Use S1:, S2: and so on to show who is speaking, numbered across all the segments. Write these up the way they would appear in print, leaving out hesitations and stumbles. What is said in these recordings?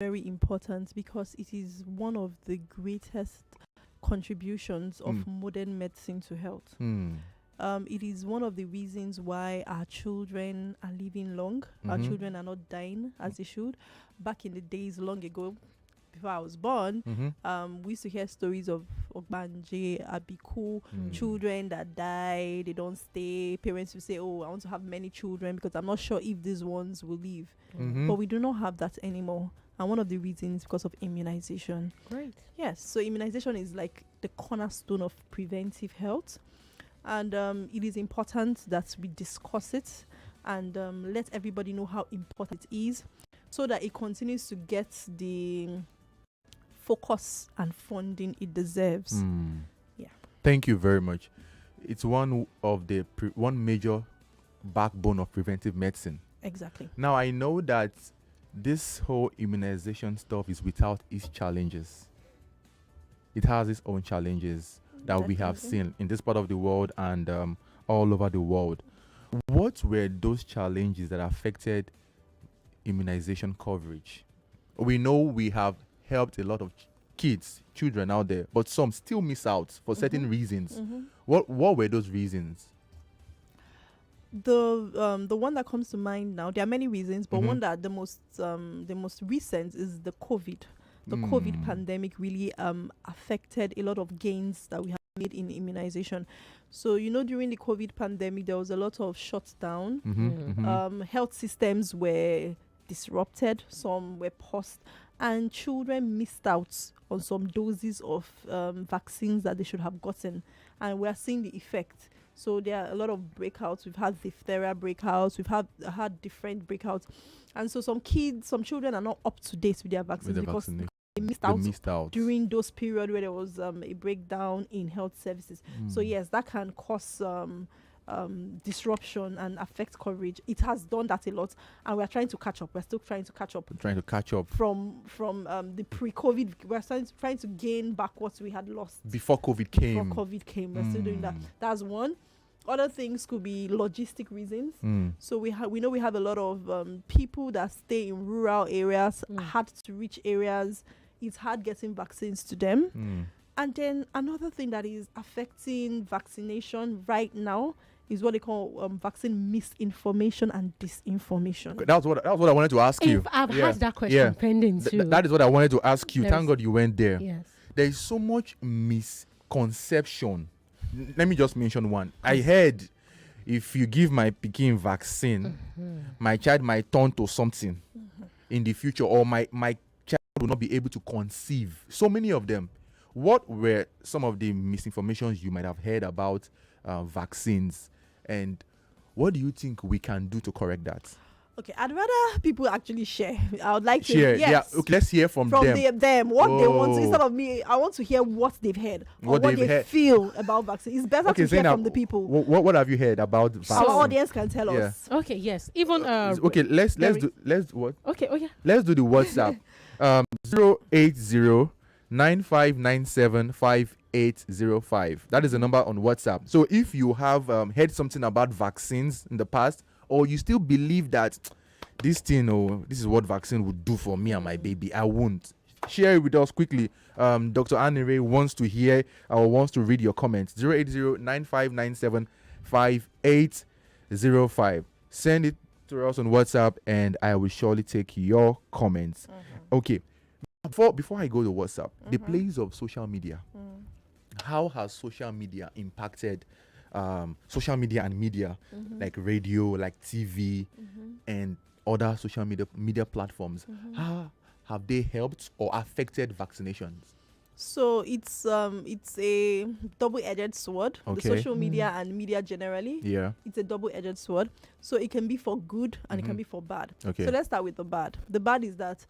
S1: very important because it is one of the greatest contributions of modern medicine to health. It is one of the reasons why our children are living long. Our children are not dying as they should. Back in the days, long ago, before I was born, we used to hear stories of Ogbanje, Abiku, children that die, they don't stay. Parents will say, oh, I want to have many children because I'm not sure if these ones will live. But we do not have that anymore. And one of the reasons is because of immunization.
S2: Great.
S1: Yes, so immunization is like the cornerstone of preventive health. And it is important that we discuss it and let everybody know how important it is so that it continues to get the focus and funding it deserves. Yeah.
S3: Thank you very much. It's one of the one major backbone of preventive medicine.
S1: Exactly.
S3: Now, I know that this whole immunization stuff is without its challenges. It has its own challenges that we have seen in this part of the world and all over the world. What were those challenges that affected immunization coverage? We know we have helped a lot of children out there, but some still miss out for certain reasons. What were those reasons?
S1: The one that comes to mind now, there are many reasons, but one that the most recent is the COVID. The COVID pandemic really affected a lot of gains that we have made in immunization. So, during the COVID pandemic, there was a lot of shutdown. Health systems were disrupted, some were paused, and children missed out on some doses of vaccines that they should have gotten. And we are seeing the effect. So there are a lot of breakouts. We've had diphtheria breakouts. We've had different breakouts. And so some children are not up to date with their vaccines because they missed out during those periods where there was a breakdown in health services. So yes, that can cause disruption and affect coverage. It has done that a lot, and we're trying to catch up. We're still trying to catch up. From the pre-COVID. We're trying to gain back what we had lost
S3: before COVID came.
S1: We're still doing that. That's one. Other things could be logistic reasons. So we know we have a lot of people that stay in rural areas, hard to reach areas. It's hard getting vaccines to them. And then another thing that is affecting vaccination right now is what they call vaccine misinformation and disinformation.
S3: That's what I wanted to ask you.
S2: I've had that question pending too.
S3: That is what I wanted to ask you. Thank God you went there.
S2: Yes.
S3: There is so much misconception. Let me just mention one. I heard if you give my Peking vaccine, my child might turn to something in the future, or my child will not be able to conceive. So many of them. What were some of the misinformations you might have heard about vaccines, and what do you think we can do to correct that?
S1: Okay, I'd rather people actually share. I would like to
S3: share. Yeah, okay, let's hear from them.
S1: What they want to, instead of me. I want to hear what they've heard or what they feel about vaccine. It's better to hear from the people.
S3: What have you heard about vaccine?
S1: Our audience can tell us.
S2: Okay, yes. Even
S3: okay, let's do what?
S2: Okay, oh yeah.
S3: Let's do the WhatsApp. 080 9597 5805. That is the number on WhatsApp. So if you have heard something about vaccines in the past, or you still believe that this is what vaccine would do for me and my baby, I won't. Share it with us quickly. Dr. Anire wants to hear or wants to read your comments. 080 9597 5805. Send it to us on WhatsApp and I will surely take your comments. Okay. Before I go to WhatsApp, the place of social media. How has social media impacted social media and media, like radio, like TV, and other social media platforms? How have they helped or affected vaccinations?
S1: So it's a double-edged sword.
S3: Okay.
S1: The social media and media generally.
S3: Yeah.
S1: It's a double-edged sword. So it can be for good and it can be for bad.
S3: Okay.
S1: So let's start with the bad. The bad is that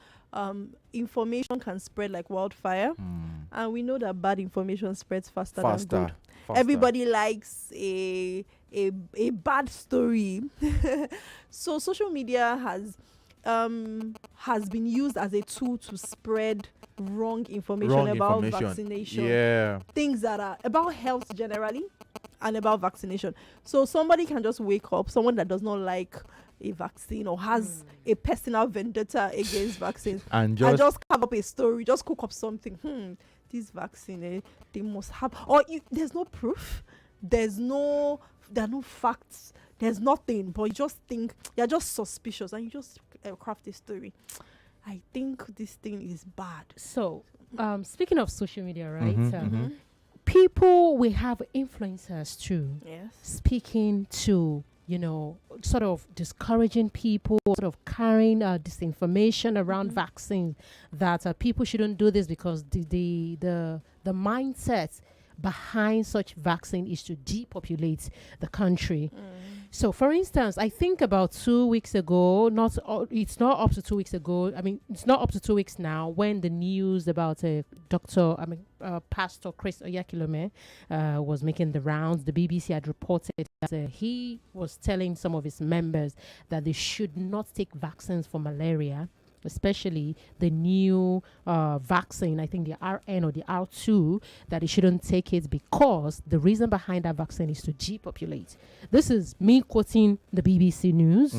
S1: information can spread like wildfire, and we know that bad information spreads faster than good. Everybody likes a bad story. So social media has been used as a tool to spread wrong information about vaccination.
S3: Yeah.
S1: Things that are about health generally and about vaccination. So somebody can just wake up, someone that does not like a vaccine or has a personal vendetta against vaccines,
S3: And
S1: and
S3: just
S1: just carve up a story, just cook up something. This vaccine, they must have, or there's no proof, there are no facts, there's nothing, but you just think you're just suspicious, and you just craft a story. I think this thing is bad.
S2: So, speaking of social media, right?
S3: Mhm.
S2: People, we have influencers too,
S1: Yes.
S2: speaking to, sort of discouraging people, sort of carrying disinformation around vaccines, that people shouldn't do this because the mindset behind such vaccine is to depopulate the country. So, for instance, I think about 2 weeks ago, it's not up to 2 weeks ago. I mean, it's not up to 2 weeks now, when the news about Pastor Chris Oyakilome was making the rounds. The BBC had reported that he was telling some of his members that they should not take vaccines for malaria, especially the new vaccine, I think the RN or the R2, that they shouldn't take it because the reason behind that vaccine is to depopulate. This is me quoting the BBC News.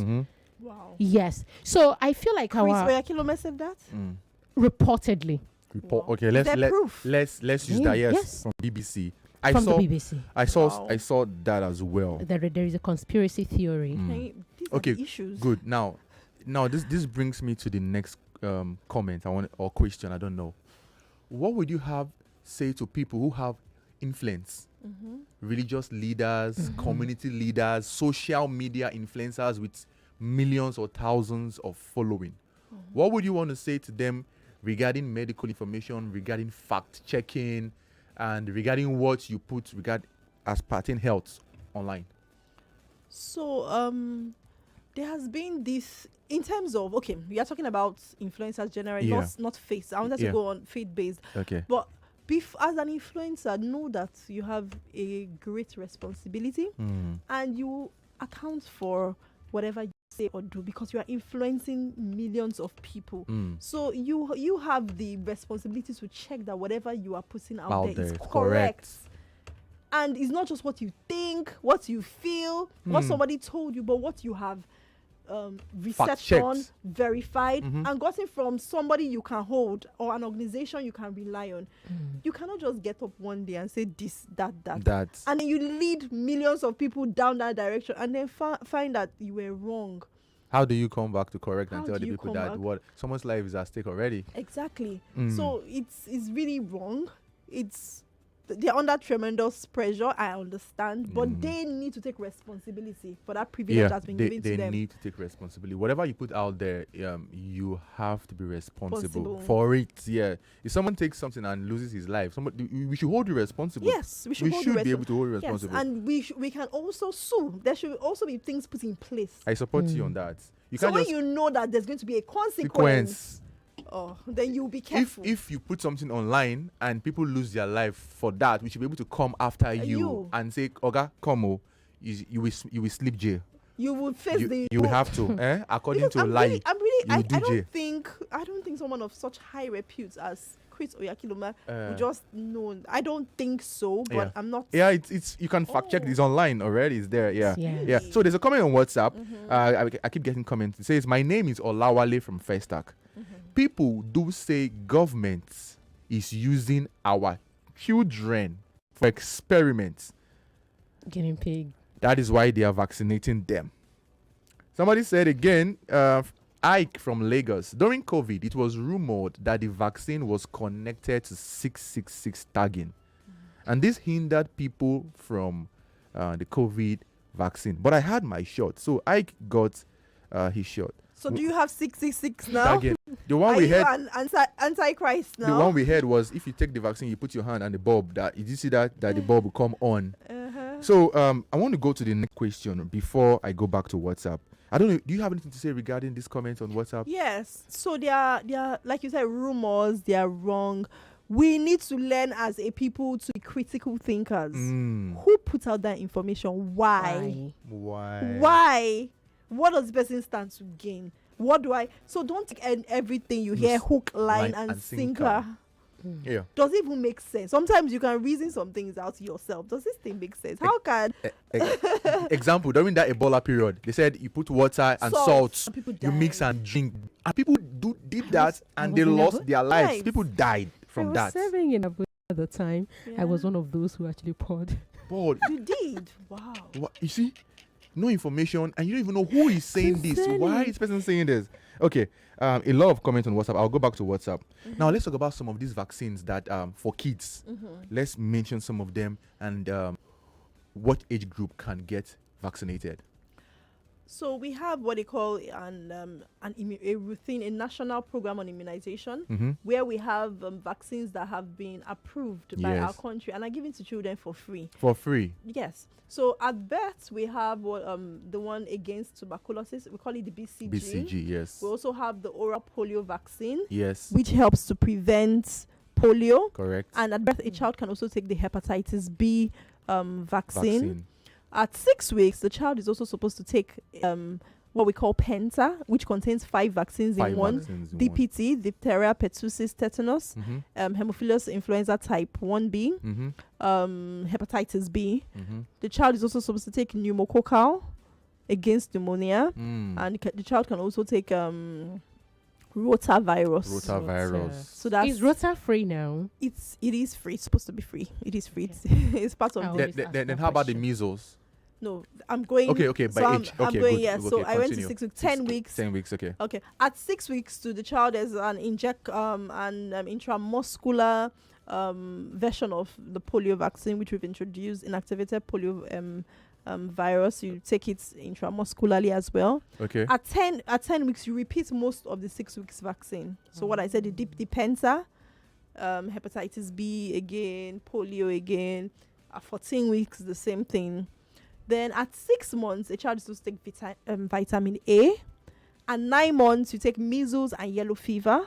S1: Wow.
S2: Yes. So I feel like
S1: Chris Oyakilome said that?
S2: reportedly
S3: Report.
S1: Wow.
S3: Okay,
S1: Is there proof?
S3: let's use
S2: Yeah,
S3: that. Yes,
S2: yes.
S3: from BBC.
S2: from the BBC.
S1: Wow.
S3: I saw that as well.
S2: There is a conspiracy theory.
S1: These
S3: Okay,
S1: are the issues.
S3: Good. Now this brings me to the next comment or question. I don't know. What would you have say to people who have influence? Religious leaders, community leaders, social media influencers with millions or thousands of following. What would you want to say to them regarding medical information, regarding fact checking, and regarding what you put as pertaining health online?
S1: So there has been this in terms of, okay, we are talking about influencers generally,
S3: Yeah.
S1: not faith. I wanted
S3: Yeah.
S1: to go on faith based,
S3: Okay.
S1: but as an influencer, know that you have a great responsibility and you account for whatever you say or do because you are influencing millions of people. So you have the responsibility to check that whatever you are putting out there is correct. And it's not just what you think, what you feel, what somebody told you, but what you have researched on, verified, and gotten from somebody you can hold or an organization you can rely on. You cannot just get up one day and say this, that. And then you lead millions of people down that direction and then find that you were wrong.
S3: How do you come back to correct and
S1: How
S3: tell
S1: do
S3: the
S1: you
S3: people
S1: come
S3: that
S1: back?
S3: what someone's life is at stake already?
S1: Exactly. So it's really wrong. They're under tremendous pressure, I understand, but they need to take responsibility for that privilege that's been given to them.
S3: They need to take responsibility. Whatever you put out there, you have to be responsible
S1: Responsible.
S3: for it. Yeah. If someone takes something and loses his life, we should hold you responsible.
S1: Yes, we should hold you
S3: be able to hold you
S1: Yes,
S3: responsible.
S1: and we can also sue. There should also be things put in place.
S3: I support you on that. You
S1: So
S3: can't
S1: when
S3: just
S1: you know that there's going to be a consequence,
S3: sequence.
S1: Then you'll be careful.
S3: If you put something online and people lose their life for that, we should be able to come after you and say, "Oga, come on, you will sleep jail.
S1: You will face
S3: You will have to, according
S1: Because
S3: to
S1: I'm
S3: lie.
S1: really, I
S3: do jail."
S1: don't think someone of such high repute as Chris Oyakilome would
S3: Uh,
S1: just know. I don't think so, but
S3: Yeah.
S1: I'm not.
S3: Yeah, it's you can fact check this online already. It's there. Yeah.
S2: Yes.
S3: Yeah. So there's a comment on WhatsApp. I keep getting comments. It says, "My name is Olawale from Festac. People do say government is using our children for experiments.
S2: Guinea pig.
S3: That is why they are vaccinating them." Somebody said again, Ike from Lagos. During COVID, it was rumored that the vaccine was connected to 666 tagging. And this hindered people from the COVID vaccine. But I had my shot. So Ike got his shot.
S1: So do you have 666 now?
S3: Tagging. The one
S1: Are
S3: we
S1: you
S3: had.
S1: an antichrist now?
S3: The one we had was if you take the vaccine, you put your hand and the bulb. Did you see that the bulb will come on? So I want to go to the next question before I go back to WhatsApp. I don't know. Do you have anything to say regarding this comment on WhatsApp?
S1: Yes. So they are like you said, rumors. They are wrong. We need to learn as a people to be critical thinkers. Who put out that information? Why? Why? What does the person stand to gain? What do I? So don't take everything you hear hook, line, and sinker.
S3: Yeah.
S1: Does it even make sense? Sometimes you can reason some things out yourself. Does this thing make sense? How can
S3: Example, during that Ebola period, they said you put water and salt,
S1: and people
S3: you mix
S1: died?
S3: and drink, and people did that, and they
S2: was in
S3: lost
S2: Abu-
S3: their lives.
S1: Lives.
S3: People died
S2: I
S3: from
S2: was
S3: that.
S2: serving in Abuja at the time. I was
S1: Yeah.
S2: one of those who actually poured.
S3: But
S1: You did. Wow.
S3: you see, no information, and you don't even know who is saying this. Why is this person saying this? Okay, a lot of comments on WhatsApp. I'll go back to WhatsApp. Now let's talk about some of these vaccines that for kids. Let's mention some of them and what age group can get vaccinated.
S1: So we have what they call a routine, a national program on immunization,
S3: Mm-hmm.
S1: where we have vaccines that have been approved by our
S3: Yes.
S1: country and are given to children for free.
S3: For free.
S1: Yes. So at birth we have the one against tuberculosis. We call it the BCG.
S3: BCG, yes.
S1: We also have the oral polio vaccine,
S3: Yes.
S1: which helps to prevent polio.
S3: Correct.
S1: And at birth, a child can also take the hepatitis B vaccine.
S3: Vaccine.
S1: At 6 weeks, the child is also supposed to take what we call Penta, which contains 5 vaccines in one.
S3: vaccines in
S1: DPT, diphtheria, pertussis, tetanus,
S3: one. Mhm.
S1: Hemophilus influenza type 1B,
S3: Mhm.
S1: hepatitis B.
S3: Mhm.
S1: The child is also supposed to take pneumococcal against pneumonia,
S3: Mm.
S1: and the child can also take rotavirus.
S3: Rotavirus.
S1: So that's
S2: Is Rota free now?
S1: it is free. It's supposed to be free. It is free.
S2: Okay.
S1: It's part of
S2: Oh.
S1: the
S2: always ask
S3: Then
S2: that
S3: how about the
S2: question.
S3: measles?
S1: no. I'm going.
S3: Okay,
S1: So
S3: by
S1: I'm,
S3: age.
S1: I'm
S3: Okay,
S1: going.
S3: good.
S1: Yes.
S3: Okay,
S1: So I went to
S3: continue.
S1: 6 weeks, 10 weeks.
S3: 10 weeks, okay.
S1: Okay. At 6 weeks to the child, there's an intramuscular version of the polio vaccine, which we've introduced, inactivated polio virus. You take it intramuscularly as well.
S3: Okay.
S1: At 10 weeks, you repeat most of the 6 weeks vaccine. So what I said, the Penta, hepatitis B again, polio again. At 14 weeks, the same thing. Then at 6 months, a child is supposed to take vitamin A. At 9 months, you take measles and yellow fever.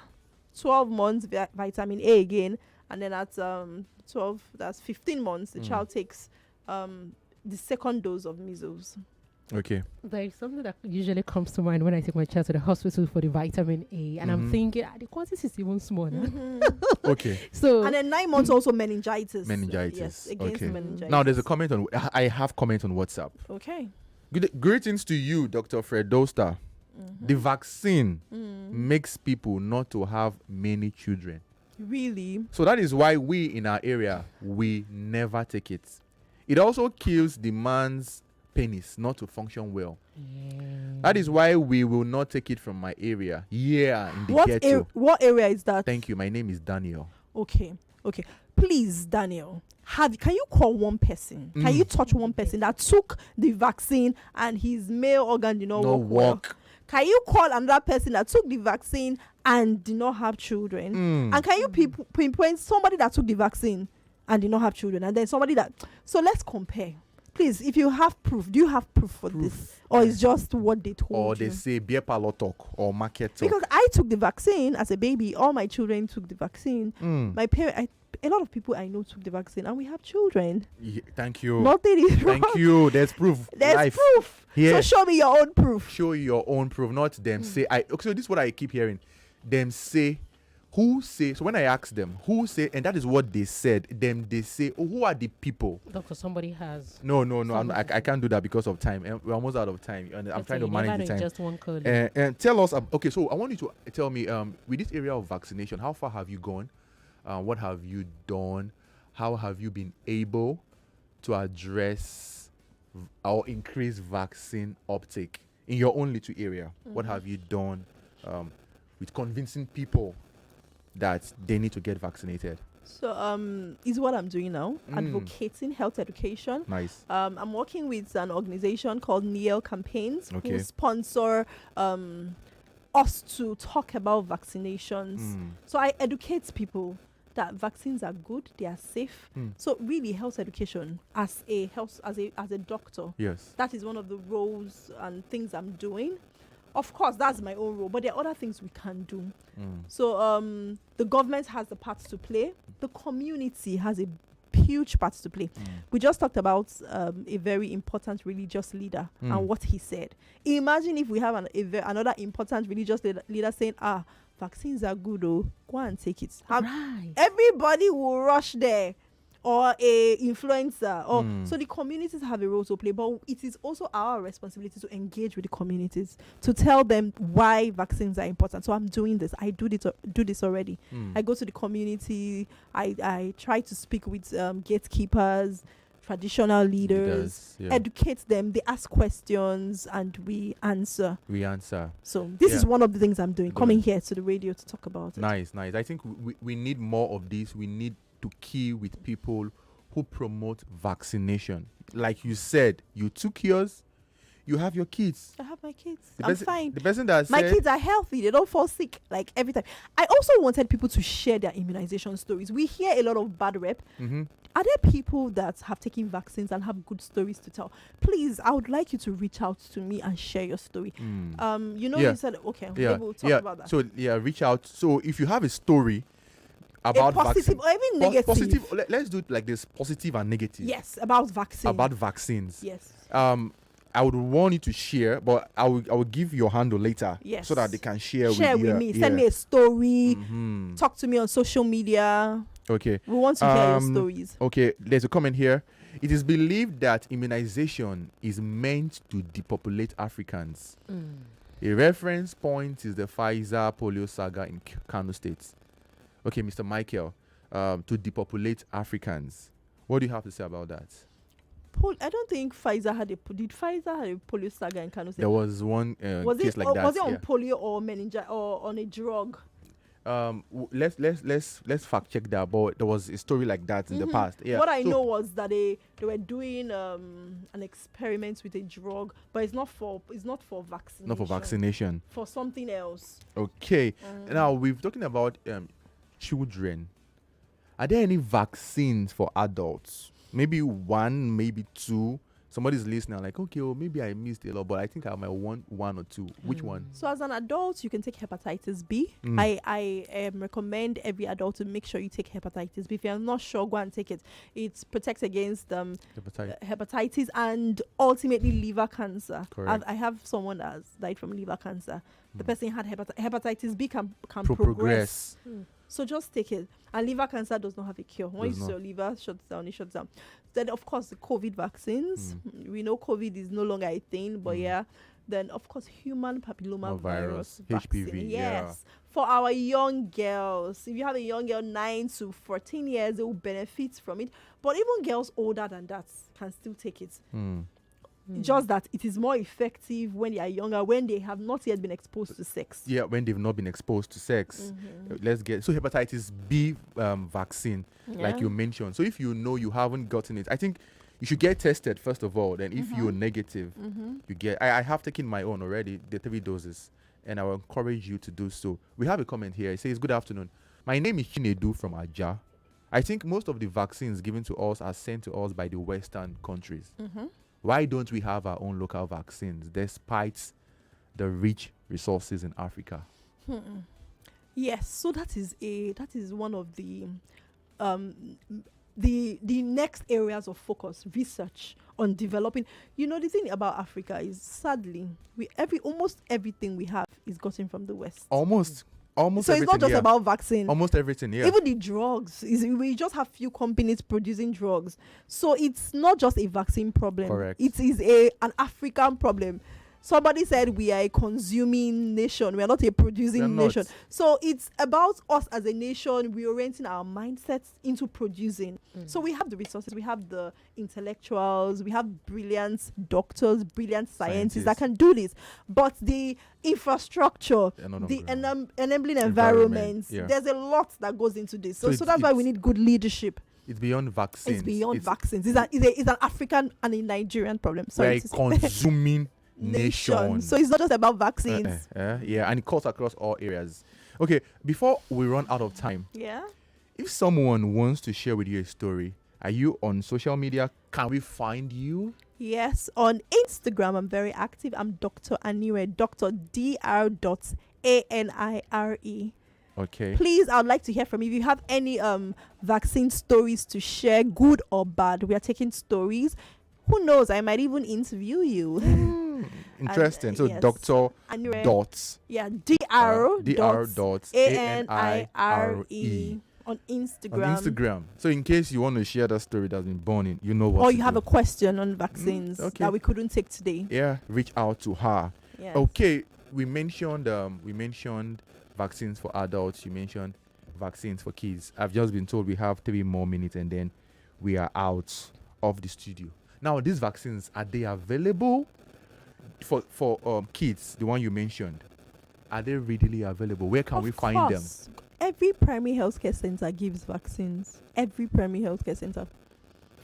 S1: 12 months, vitamin A again. And then at 15 months, the child takes the second dose of measles.
S3: Okay.
S2: There is something that usually comes to mind when I take my child to the hospital for the vitamin A, and I'm
S3: Mhm.
S2: thinking the quantity is even smaller.
S3: Okay.
S2: So
S1: And then 9 months also meningitis.
S3: Meningitis.
S1: Yes, against
S3: Okay.
S1: meningitis.
S3: Now there's a comment on. I have comment on WhatsApp.
S1: Okay.
S3: Greetings to you, Dr. Fred Doster. The vaccine makes people not to have many children.
S1: Really?
S3: So that is why we in our area we never take it. It also kills the man's penis not to function well. That is why we will not take it from my area. Yeah, in the ghetto.
S1: What area is that?
S3: Thank you. My name is Daniel.
S1: Okay. Please, Daniel, can you call one person? Can you touch one person that took the vaccine and his male organ did not
S3: No
S1: work well?
S3: work.
S1: Can you call another person that took the vaccine and did not have children?
S3: Mm.
S1: And can you pinpoint somebody that took the vaccine and did not have children, and then somebody that? So let's compare. Please, if you have proof, do you have proof for this, or it's just what they told
S3: Or
S1: you?
S3: they say beer parlor talk or market talk.
S1: Because I took the vaccine as a baby. All my children took the vaccine.
S3: Mm.
S1: My parents, a lot of people I know took the vaccine, and we have children.
S3: Thank you.
S1: Nothing is wrong.
S3: Thank you. There's proof.
S1: There's
S3: Life.
S1: proof.
S3: Yes.
S1: So show me your own proof.
S3: Show your own proof, not them say. Okay, so this is what I keep hearing. Them say, who say? So when I ask them, who say, and that is what they said. Them they say, oh, who are the people?
S2: Doctor, somebody has.
S3: No. I can't do that because of time. And we're almost out of time, and I'm trying to manage the time.
S2: Just one code.
S3: And tell us. Okay, so I want you to tell me. With this area of vaccination, how far have you gone? What have you done? How have you been able to address or increase vaccine uptake in your own little area? What have you done with convincing people that they need to get vaccinated?
S1: So is what I'm doing now, advocating health education.
S3: Nice.
S1: I'm working with an organization called Niel Campaigns,
S3: Okay.
S1: who sponsor us to talk about vaccinations. So I educate people that vaccines are good, they are safe. So really, health education as a doctor,
S3: Yes.
S1: that is one of the roles and things I'm doing. Of course, that's my own role, but there are other things we can do. So the government has the part to play. The community has a huge part to play. We just talked about a very important religious leader and what he said. Imagine if we have another important religious leader saying, vaccines are good, oh, go and take it.
S2: Right.
S1: Everybody will rush there, or a influencer, or so the communities have a role to play, but it is also our responsibility to engage with the communities, to tell them why vaccines are important. So I'm doing this. I do this already. I go to the community. I try to speak with gatekeepers, traditional leaders,
S3: Yeah.
S1: educate them. They ask questions and we answer. So this is one of the things I'm doing, coming here to the radio to talk about it.
S3: Nice. I think we need more of this. We need to key with people who promote vaccination. Like you said, you took yours, you have your kids.
S1: I have my kids.
S3: The
S1: I'm
S3: person-
S1: fine.
S3: The person that
S1: My
S3: said,
S1: kids are healthy. They don't fall sick like every time. I also wanted people to share their immunization stories. We hear a lot of bad rep. Are there people that have taken vaccines and have good stories to tell? Please, I would like you to reach out to me and share your story.
S3: Yeah.
S1: You said, okay, maybe we'll talk about that.
S3: So reach out. So if you have a story about
S1: a positive or even negative.
S3: positive, let's do it like this: positive and negative.
S1: Yes, about vaccines.
S3: About vaccines.
S1: Yes.
S3: I would want you to share, but I will give your handle later.
S1: Yes.
S3: So that they can share
S1: Share
S3: with you.
S1: with me. Send me a story.
S3: Mhm.
S1: Talk to me on social media.
S3: Okay.
S1: We want to hear your stories.
S3: Okay, there's a comment here. It is believed that immunization is meant to depopulate Africans. A reference point is the Pfizer polio saga in Kano State. Okay, Mr. Michael, to depopulate Africans. What do you have to say about that?
S1: I don't think Pfizer had did Pfizer had a polio saga in Kano State?
S3: There was one case like that.
S1: Was it on polio or meningitis or on a drug?
S3: Let's fact check that, but there was a story like that in the past. Yeah.
S1: What I know was that they were doing an experiment with a drug, but it's not for vaccination.
S3: Not for vaccination.
S1: For something else.
S3: Okay. Now we're talking about children. Are there any vaccines for adults? Maybe one, maybe two. Somebody's listening like, okay, well, maybe I missed a lot, but I think I might want one or two. Which one?
S1: So as an adult, you can take hepatitis B. I recommend every adult to make sure you take hepatitis B. If you're not sure, go and take it. It protects against hepatitis and ultimately liver cancer.
S3: Correct.
S1: I have someone that has died from liver cancer. The person had hepatitis B can
S3: Progress.
S1: So just take it. And liver cancer does not have a cure. Once your liver shuts down, it shuts down. Then, of course, the COVID vaccines. We know COVID is no longer a thing, but Then, of course, human papilloma virus
S3: HPV.
S1: vaccine. Yes. For our young girls. If you have a young girl 9 to 14 years, they will benefit from it. But even girls older than that can still take it. Just that it is more effective when they are younger, when they have not yet been exposed to sex.
S3: Yeah, when they've not been exposed to sex. Let's get so hepatitis B vaccine, like you mentioned. So if you know you haven't gotten it, I think you should get tested first of all. Then if you're negative, you get. I have taken my own already, the 3 doses, and I will encourage you to do so. We have a comment here. It says, "Good afternoon. My name is Chinedu from Aja. I think most of the vaccines given to us are sent to us by the Western countries. Why don't we have our own local vaccines despite the rich resources in Africa?"
S1: Yes, so that is one of the next areas of focus, research on developing. You know, the thing about Africa is, sadly, almost everything we have is gotten from the West.
S3: Almost
S1: So
S3: everything,
S1: it's not just about vaccine.
S3: almost everything. Yeah.
S1: Even the drugs, we just have few companies producing drugs. So it's not just a vaccine problem.
S3: Correct.
S1: It is an African problem. Somebody said we are a consuming nation. We are not a producing
S3: We are
S1: nation.
S3: not.
S1: So it's about us as a nation reorienting our mindsets into producing. So we have the resources, we have the intellectuals, we have brilliant doctors, brilliant scientists that can do this. But the infrastructure, the enabling environments,
S3: yeah.
S1: there's a lot that goes into this.
S3: So
S1: So that's why we need good leadership.
S3: It's beyond vaccines.
S1: It's beyond vaccines. It's an African and a Nigerian problem.
S3: We're
S1: Sorry
S3: a
S1: to say.
S3: consuming nation.
S1: So it's not just about vaccines.
S3: Yeah, and it cuts across all areas. Okay, before we run out of time,
S1: Yeah.
S3: if someone wants to share with you a story, are you on social media? Can we find you?
S1: Yes, on Instagram, I'm very active. I'm Dr. Anire, Dr. Dr.Anire.
S3: Okay.
S1: Please, I would like to hear from you. If you have any vaccine stories to share, good or bad, we are taking stories. Who knows? I might even interview you.
S3: interesting. So
S1: yes.
S3: Doctor
S1: Anire.
S3: dot
S1: Yeah, Dr.
S3: Dr. dot
S1: Anire on
S3: on
S1: Instagram.
S3: Instagram. So in case you want to share that story that's been born in, you know what.
S1: Or
S3: to
S1: you have
S3: do.
S1: a question on vaccines
S3: okay.
S1: that we couldn't take today.
S3: Yeah, reach out to her.
S1: Yes.
S3: Okay, we mentioned vaccines for adults. You mentioned vaccines for kids. I've just been told we have 3 more minutes and then we are out of the studio. Now, these vaccines, are they available for kids? The one you mentioned, are they readily available? Where can
S1: Of
S3: we find them?
S1: course. Every primary healthcare center gives vaccines. Every primary healthcare center,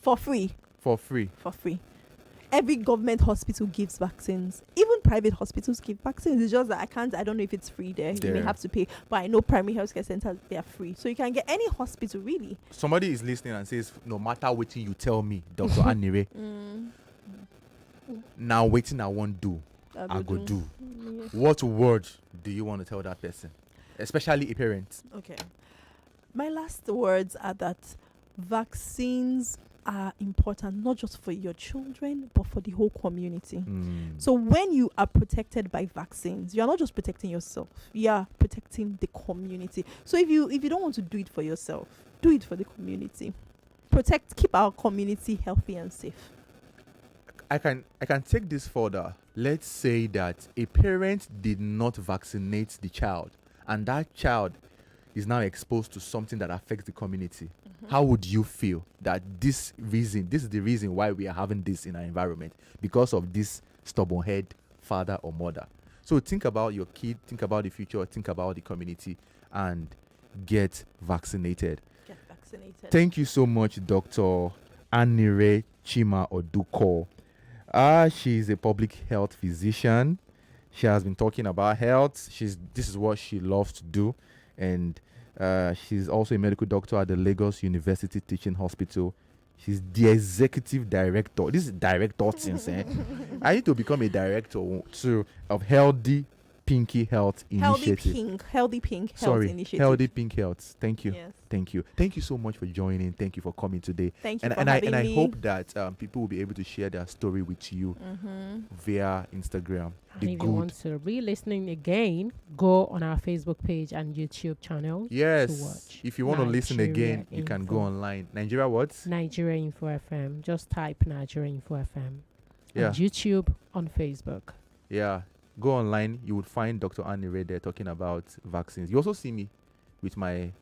S1: for free.
S3: For free.
S1: For free. Every government hospital gives vaccines. Even private hospitals give vaccines. It's just that I don't know if it's free there. You may
S3: There.
S1: have to pay. But I know primary healthcare centers, they are free. So you can get any hospital, really.
S3: Somebody is listening and says, no matter what you tell me, Dr. Anire, now waiting I won't do. I go do.
S1: Yes.
S3: What word do you want to tell that person? Especially a parent.
S1: Okay. My last words are that vaccines are important, not just for your children, but for the whole community. So when you are protected by vaccines, you are not just protecting yourself, you are protecting the community. So if you don't want to do it for yourself, do it for the community. Keep our community healthy and safe.
S3: I can take this further. Let's say that a parent did not vaccinate the child and that child is now exposed to something that affects the community. How would you feel that this is the reason why we are having this in our environment? Because of this stubborn head father or mother. So think about your kid, think about the future, think about the community, and get vaccinated.
S1: Get vaccinated.
S3: Thank you so much, Dr. Anire Chima Oduko. She's a public health physician. She has been talking about health. This is what she loves to do. And she's also a medical doctor at the Lagos University Teaching Hospital. She's the executive director. This is director since I need to become a director too of Healthy Pinky Health Initiative.
S1: Healthy Pink Health Initiative.
S3: Healthy Pink Health. Thank you.
S1: Yes.
S3: Thank you. Thank you so much for joining. Thank you for coming today.
S1: Thank you for
S3: and
S1: having
S3: I
S1: me.
S3: hope that people will be able to share their story with you via Instagram.
S2: And if you want to re-listening again, go on our Facebook page and YouTube channel.
S3: Yes.
S2: To watch
S3: If you want to listen
S2: Nigeria
S3: again, you can
S2: Info.
S3: go online. Nigeria what?
S2: Nigeria Info FM. Just type Nigeria Info FM.
S3: Yeah.
S2: On YouTube, on Facebook.
S3: Yeah. Go online. You would find Dr. Anire there talking about vaccines. You also see me with my